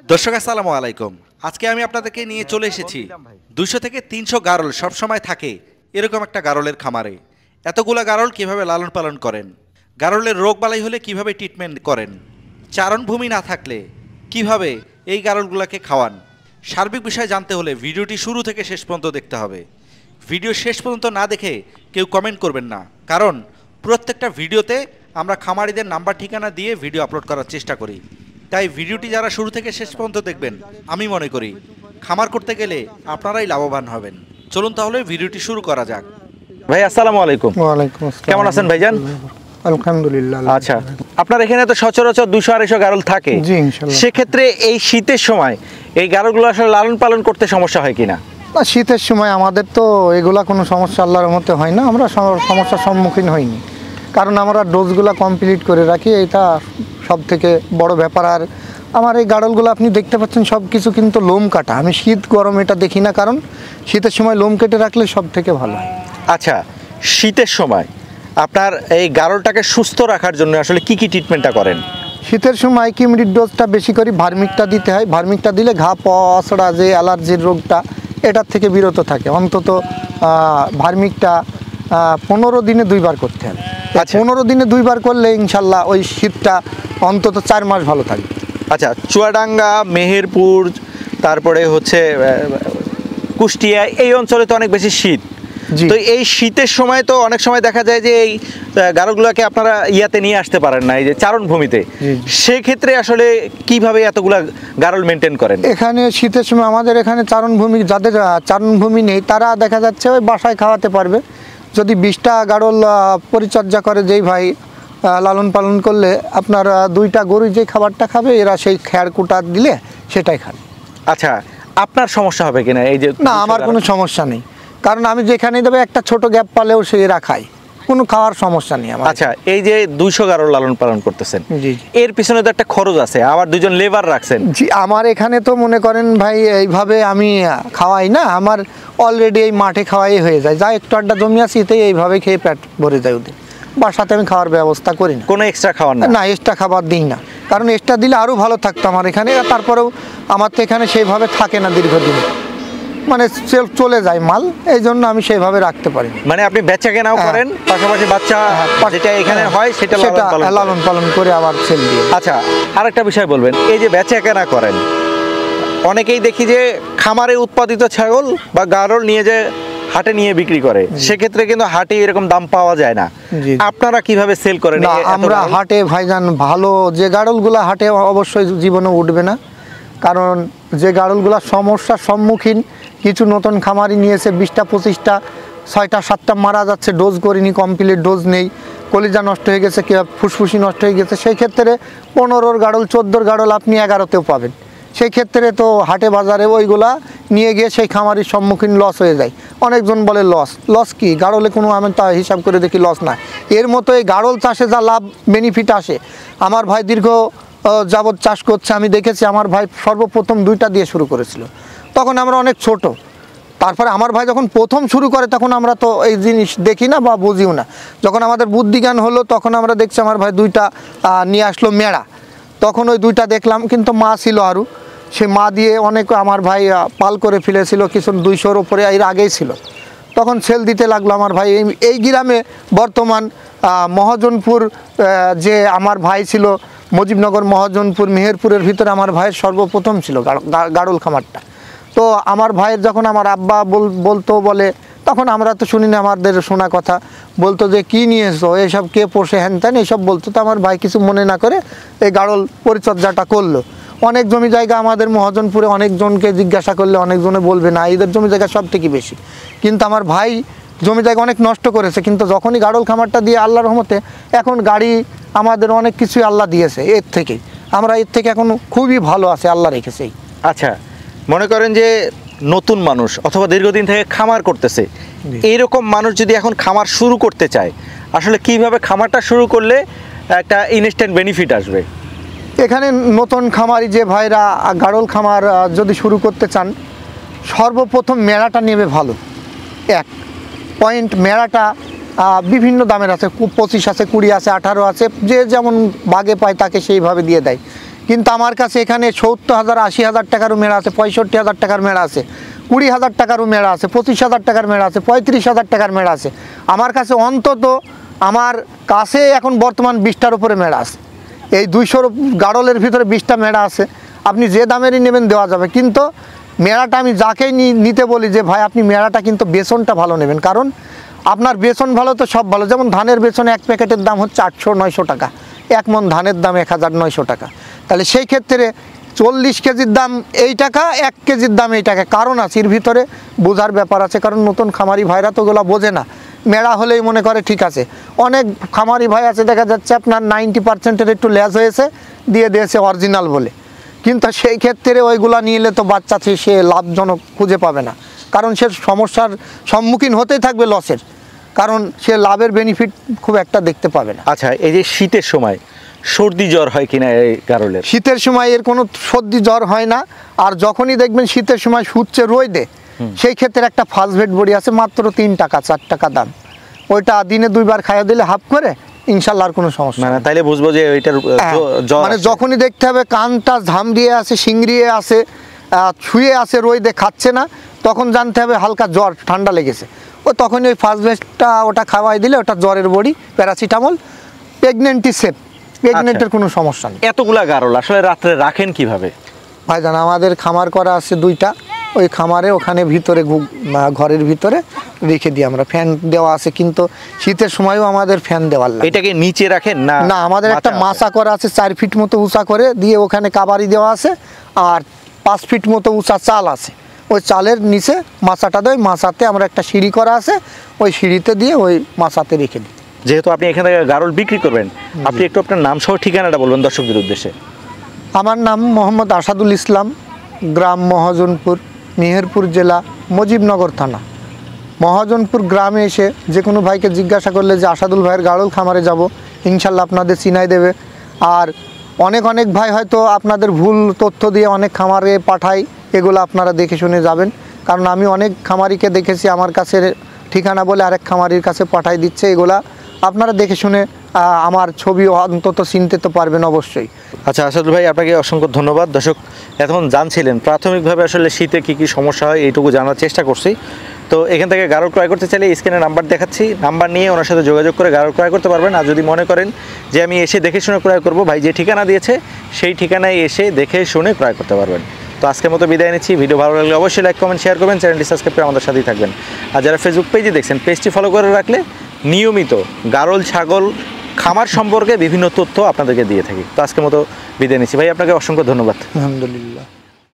দর্শক আসসালামু আলাইকুম। আজকে আমি আপনাদেরকে নিয়ে চলে এসেছি 200 থেকে 300 গারল সবসময় থাকে এরকম একটা গারলের খামারে। এতগুলা গারল কিভাবে লালন পালন করেন, গারলের রোগ বালাই হলে কিভাবে ট্রিটমেন্ট করেন, চারণভূমি না থাকলে কিভাবে এই গারলগুলোকে খাওয়ান, সার্বিক বিষয় জানতে হলে ভিডিওটি শুরু থেকে শেষ পর্যন্ত দেখতে হবে। ভিডিও শেষ পর্যন্ত না দেখে কেউ কমেন্ট করবেন না, কারণ প্রত্যেকটা ভিডিওতে আমরা খামারিদের নাম্বার ঠিকানা দিয়ে ভিডিও আপলোড করার চেষ্টা করি। তাই ভিডিওটি যারা শুরু থেকে শেষ পর্যন্ত দেখবেন, আমি মনে করি খামার করতে গেলে আপনারাই লাভবান হবেন। চলুন তাহলে ভিডিওটি শুরু করা যাক। ভাই আসসালামু আলাইকুম। ওয়ালাইকুম আসসালাম। কেমন আছেন ভাইজান? আলহামদুলিল্লাহ। আচ্ছা, আপনার এখানে তো সচরাচর 200-250 গারল থাকে। জি ইনশাআল্লাহ। সেক্ষেত্রে এই শীতের সময় এই গারলগুলো আসলে লালন পালন করতে সমস্যা হয় কিনা? না, শীতের সময় আমাদের তো এগুলা কোনো সমস্যা আল্লাহর মতে হয় না, আমরা সমস্যার সম্মুখীন হইনি, কারণ আমরা ডোজগুলো কমপ্লিট করে রাখি, এটা সব থেকে বড় ব্যাপার। আর আমার এই গাড়লগুলো আপনি দেখতে পাচ্ছেন সব কিছু কিন্তু লোম কাটা, আমি শীত গরম এটা দেখি না, কারণ শীতের সময় লোম কেটে রাখলে সব থেকে ভালো হয়। আচ্ছা, শীতের সময় আপনার এই গারলটাকে সুস্থ রাখার জন্য আসলে কি কি ট্রিটমেন্টটা করেন? শীতের সময় কিমরির ডোজটা বেশি করে ভার্মিকটা দিতে হয়, ভার্মিকটা দিলে ঘা পছড়া যে অ্যালার্জির রোগটা এটার থেকে বিরত থাকে। অন্তত ভার্মিকটা 15 দিনে 2 বার করতে হবে। 15 দিনে 2 বার করলে ইনশাল্লাহ ওই শীতটা অন্তত 4 মাস ভালো থাকবে। আচ্ছা, চুয়াডাঙ্গা, মেহেরপুর, তারপরে হচ্ছে কুষ্টিয়া, এই অঞ্চলে তো অনেক বেশি শীত। তো এই শীতের সময় তো অনেক সময় দেখা যায় যে এই গারলগুলোকে আপনারা ইয়াতে নিয়ে আসতে পারেন না, এই যে চারণভূমিতে। সেক্ষেত্রে আসলে কিভাবে এতগুলা গারল মেনটেন করেন? এখানে শীতের সময় আমাদের এখানে চারণভূমি, যাদের চারণভূমি নেই তারা দেখা যাচ্ছে ওই বাসায় খাওয়াতে পারবে। যদি 20টা গারল পরিচর্যা করে যেই ভাই লালন পালন করলে আপনার 2টা গরু যে খাবারটা খাবে এরা সেই খ্যাড় কুটা দিলে সেটাই খাবে। আচ্ছা, আপনার সমস্যা হবে কিনা এই যে? না, আমার কোনো সমস্যা নেই, কারণ আমি যেখানেই দেবো একটা ছোট গ্যাপ পালেও সে এরা খায়, কোনো খাওয়ার সমস্যা নেই আমার। আচ্ছা, এই যে 200 গারল লালন পালন করতেছেন, জি, এর পিছনে তো একটা খরচ আছে, আবার 2জন লেবার রাখছেন। জি, আমার এখানে তো মনে করেন ভাই এইভাবে আমি খাওয়াই না, আমার অলরেডি এই মাঠে খাওয়াই হয়ে যায়, যা একটু আড্ডা জমি আছে এতেই এইভাবে খেয়ে পেট ভরে যায় ওদের। বাসাতে আমি খাওয়ার ব্যবস্থা করি না, কোনো এক্সট্রা খাওয়ার না? না, এক্সট্রা খাবার দিই না, কারণ এক্সট্রা দিলে আরও ভালো থাকতো আমার এখানে। তারপরেও আমার তো এখানে সেইভাবে থাকে না দীর্ঘদিন, মানে চলে যায় মাল, এই জন্য আমি সেইভাবে রাখতে পারি। মানে আপনি বেচা কেনাও করেন, পাশাপাশি বাচ্চা যেটা এখানে হয় সেটা লালন পালন করে আবার সেল দিয়ে। আচ্ছা, আরেকটা বিষয় বলবেন, এই যে বেচা কেনা করেন, অনেকেই দেখি যে খামারে উৎপাদিত ছাগল বা গারল নিয়ে যে হাটে নিয়ে বিক্রি করে, সেক্ষেত্রে কিন্তু হাটে এরকম দাম পাওয়া যায় না। আপনারা কিভাবে সেল করেন? আমরা হাটে ভাইজান ভালো যে গাড়লগুলা হাটে অবশ্যই জীবনে উঠবে না, কারণ যে গাড়লগুলা সমস্যার সম্মুখীন, কিছু নতুন খামারি নিয়েছে 20টা 25টা, 6টা 7টা মারা যাচ্ছে, ডোজ করিনি, কমপ্লিট ডোজ নেই, কলিজা নষ্ট হয়ে গেছে, ফুসফুসি নষ্ট হয়ে গেছে, সেই ক্ষেত্রে 15 গাড়ল 14 গাড়ল আপনি 11তেও পাবেন। সেই ক্ষেত্রে তো হাটে বাজারে ওইগুলা নিয়ে গিয়ে সেই খামারির সম্মুখীন লস হয়ে যায়। অনেকজন বলে লস কি, গাড়লে কোনো, আমি তা হিসাব করে দেখি লস না। এর মতো এই গাড়ল চাষে যা লাভ বেনিফিট আসে, আমার ভাই দীর্ঘ যাবৎ চাষ করছে, আমি দেখেছি আমার ভাই সর্বপ্রথম 2টা দিয়ে শুরু করেছিল, তখন আমরা অনেক ছোট। তারপরে আমার ভাই যখন প্রথম শুরু করে তখন আমরা তো এই জিনিস দেখি না বা বুঝিও না, যখন আমাদের বুদ্ধিজ্ঞান হলো তখন আমরা দেখছি আমার ভাই 2টা নিয়ে আসলো মেড়া, তখন ওই 2টা দেখলাম, কিন্তু মা ছিল আরও, সে মা দিয়ে অনেক আমার ভাই পাল করে ফেলেছিল, কিছু 200-র ওপরে এর আগেই ছিল, তখন সেল দিতে লাগলো আমার ভাই। এই গ্রামে বর্তমান মহাজনপুর যে আমার ভাই ছিল, মুজিবনগর, মহাজনপুর, মেহেরপুরের ভিতরে আমার ভাইয়ের সর্বপ্রথম ছিল গাড়ল খামারটা। তো আমার ভাইয়ের যখন আমার আব্বা বলতো বলে, তখন আমরা তো শুনি না, আমাদের শোনা কথা বলতো যে কী নিয়েছো, এসব কে পোষে হ্যান ত্যান এইসব বলতো। তো আমার ভাই কিছু মনে না করে এই গাড়ল পরিচর্যাটা করলো। অনেক জমি জায়গা আমাদের মহাজনপুরে অনেকজনকে জিজ্ঞাসা করলে অনেকজনে বলবে না, এদের জমি জায়গা সব থেকে বেশি, কিন্তু আমার ভাই জমি জায়গা অনেক নষ্ট করেছে, কিন্তু যখনই গাড়ল খামারটা দিয়ে আল্লাহর রহমতে এখন গাড়ি আমাদের অনেক কিছুই আল্লাহ দিয়েছে, এর থেকেই আমরা এর থেকে এখন খুবই ভালো আছে, আল্লাহ রেখেছে। আচ্ছা, মনে করেন যে নতুন মানুষ অথবা দীর্ঘদিন থেকে খামার করতেছে, এইরকম মানুষ যদি এখন খামার শুরু করতে চায়, আসলে কিভাবে খামারটা শুরু করলে একটা ইনস্ট্যান্ট বেনিফিট আসবে? এখানে নতুন খামারি যে ভাইরা গাড়ল খামার যদি শুরু করতে চান, সর্বপ্রথম মেড়াটা নেবে ভালো। 1 পয়েন্ট, মেড়াটা বিভিন্ন দামের আছে, 25 আছে, 20 আছে, 18 আছে, যে যেমন বাগে পায় তাকে সেইভাবে দিয়ে দেয়। কিন্তু আমার কাছে এখানে 70,000 80,000 টাকারও মেড়া আছে, 65,000 টাকার মেড়া আছে, 20,000 টাকারও মেড়া আছে, 25,000 টাকার মেড়া আছে, 35,000 টাকার মেড়া আছে। আমার কাছে অন্তত আমার কাছে এখন বর্তমান 20টার উপরে মেড়া আছে। এই 200 গাড়লের ভিতরে 20টা মেড়া আছে। আপনি যে দামেরই নেবেন দেওয়া যাবে, কিন্তু মেড়াটা আমি যাকেই নিতে বলি যে ভাই আপনি মেড়াটা কিন্তু বেসনটা ভালো নেবেন, কারণ আপনার বেসন ভালো তো সব ভালো। যেমন ধানের বেসন এক প্যাকেটের দাম হচ্ছে 800-900 টাকা, 1 মণ ধানের দাম 1900 টাকা। তাহলে সেই ক্ষেত্রে 40 কেজির দাম এই টাকা, 1 কেজির দাম এই টাকা, কারণ আছে এর ভিতরে বোঝার ব্যাপার আছে। কারণ নতুন খামারি ভাইরা তো ওগুলো বোঝে না, মেড়া হলেই মনে করে ঠিক আছে। অনেক খামারি ভাই আছে দেখা যাচ্ছে আপনার 90%-এর একটু লেজ হয়েছে দিয়ে দিয়েছে অরিজিনাল বলে, কিন্তু সেই ক্ষেত্রে ওইগুলা নিলে তো বাচ্চা সে লাভজনক খুঁজে পাবে না, কারণ সে সমস্যার সম্মুখীন হতেই থাকবে লসের, কারণ সে লাভের বেনিফিট খুব একটা দেখতে পাবে না। আচ্ছা, এই যে শীতের সময় সর্দি জ্বর হয় কিনা এই গারলের? শীতের সময় এর কোনো সর্দি জ্বর হয় না। আর যখনই দেখবেন শীতের সময় সূর্যে রোদে, সেই ক্ষেত্রে একটা ফাস্টভেট বড়ি আছে মাত্র 3 টাকা 4 টাকা দাম, ওইটা দিনে 2 বার খাইয়ে দিলে হাফ করে ইনশাল্লাহ আর কোনো সমস্যা না নেই। তাইলে বুঝবো যে ওইটার জ্বর মানে আছে। যখনই দেখতে হবে কানটা ঝামড়িয়ে আছে, শিংড়িয়ে আছে, ছুঁয়ে আছে, রোদে খাচ্ছে না, তখন জানতে হবে হালকা জ্বর ঠান্ডা লেগেছে। ও তখনই ওই ফাস্টভেটটা ওটা খাওয়াই দিলে ওটা জ্বরের বড়ি, প্যারাসিটামল, প্রেগনেন্টই সেফ, প্রেগনেন্টের কোনো সমস্যা নেই। এতগুলা গারল আসলে রাত্রে রাখেন কিভাবে? ভাইজান আমাদের খামার করা আছে 2টা, ওই খামারে ওখানে ভিতরে ঘরের ভিতরে রেখে দিই আমরা। ফ্যান দেওয়া আছে, কিন্তু শীতের সময়ও আমাদের ফ্যান দেওয়ার লাগে। এটাকে নিচে রাখেন না? না, আমাদের একটা মাচা করা আছে 4 ফিট মতো উঁচা করে দিয়ে, ওখানে কাবারি দেওয়া আছে, আর 5 ফিট মতো উঁচা চাল আছে। ওই চালের নিচে মাচাটা দেয়, মাচাতে আমরা একটা সিঁড়ি করা আছে, ওই সিঁড়িতে দিয়ে ওই মাচাতে রেখে দিই। যেহেতু আপনি এখান থেকে গারল বিক্রি করবেন, আপনি একটু আপনার নাম সহ ঠিকানাটা বলবেন দর্শকদের উদ্দেশ্যে। আমার নাম মোহাম্মদ আসাদুল ইসলাম, গ্রাম মহাজনপুর, মেহেরপুর জেলা, মুজিবনগর থানা। মহাজনপুর গ্রামে এসে যে কোনো ভাইকে জিজ্ঞাসা করলে যে আসাদুল ভাইয়ের গাড়ল খামারে যাব, ইনশাল্লাহ আপনাদের চিনাই দেবে। আর অনেক ভাই হয়তো আপনাদের ভুল তথ্য দিয়ে অনেক খামারে পাঠায়, এগুলো আপনারা দেখে শুনে যাবেন, কারণ আমি অনেক খামারিকে দেখেছি আমার কাছে ঠিকানা বলে আরেক খামারির কাছে পাঠাই দিচ্ছে। এগুলা আপনারা দেখে শুনে আমার ছবি অন্তত চিনতে তো পারবেন অবশ্যই। আচ্ছা আসাদুল ভাই, আপনাকে অসংখ্য ধন্যবাদ। দর্শক এতক্ষণ জানছিলেন প্রাথমিকভাবে আসলে শীতে কী সমস্যা হয় এইটুকু জানার চেষ্টা করছি। তো এখান থেকে গারল ক্রয় করতে চাইলে স্ক্রিনে নাম্বার দেখাচ্ছি, নাম্বার নিয়ে ওনার সাথে যোগাযোগ করে গারল ক্রয় করতে পারবেন। আর যদি মনে করেন যে আমি এসে দেখে শুনে ক্রয় করব, ভাই যে ঠিকানা দিয়েছে সেই ঠিকানায় এসে দেখে শুনে ক্রয় করতে পারবেন। তো আজকের মতো বিদায় নিচ্ছি। ভিডিও ভালো লাগলে অবশ্যই লাইক কমেন্ট শেয়ার করবেন, চ্যানেলটি সাবস্ক্রাইব করে আমাদের সাথেই থাকবেন। আর যারা ফেসবুক পেজে দেখছেন, পেজটি ফলো করে রাখলে নিয়মিত গারল ছাগল খামার সম্পর্কে বিভিন্ন তথ্য আপনাদেরকে দিয়ে থাকি। তো আজকের মতো বিদায় নিচ্ছি ভাই, আপনাকে অসংখ্য ধন্যবাদ। আলহামদুলিল্লাহ।